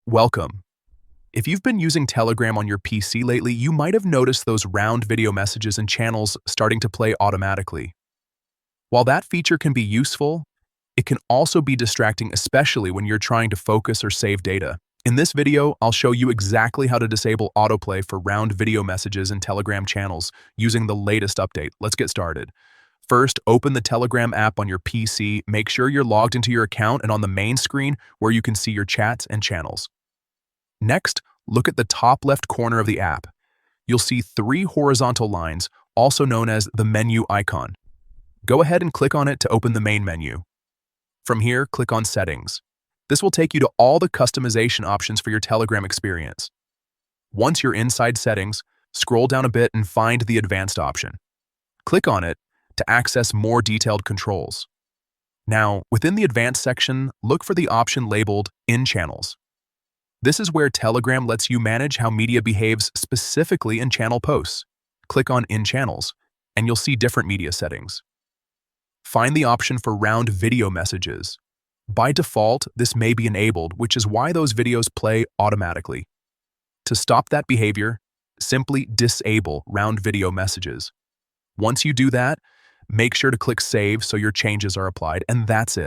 Welcome. If you've been using Telegram on your PC lately, you might have noticed those round video messages and channels starting to play automatically. While that feature can be useful, it can also be distracting, especially when you're trying to focus or save data. In this video, I'll show you exactly how to disable autoplay for round video messages and Telegram channels using the latest update. Let's get started. First, open the Telegram app on your PC. Make sure you're logged into your account and on the main screen where you can see your chats and channels. Next, look at the top left corner of the app. You'll see three horizontal lines, also known as the menu icon. Go ahead and click on it to open the main menu. From here, click on Settings. This will take you to all the customization options for your Telegram experience. Once you're inside Settings, scroll down a bit and find the Advanced option. Click on it to access more detailed controls. Now, within the Advanced section, look for the option labeled In Channels. This is where Telegram lets you manage how media behaves specifically in channel posts. Click on In Channels, and you'll see different media settings. Find the option for round video messages. By default, this may be enabled, which is why those videos play automatically. To stop that behavior, simply disable round video messages. Once you do that, make sure to click Save so your changes are applied, and that's it.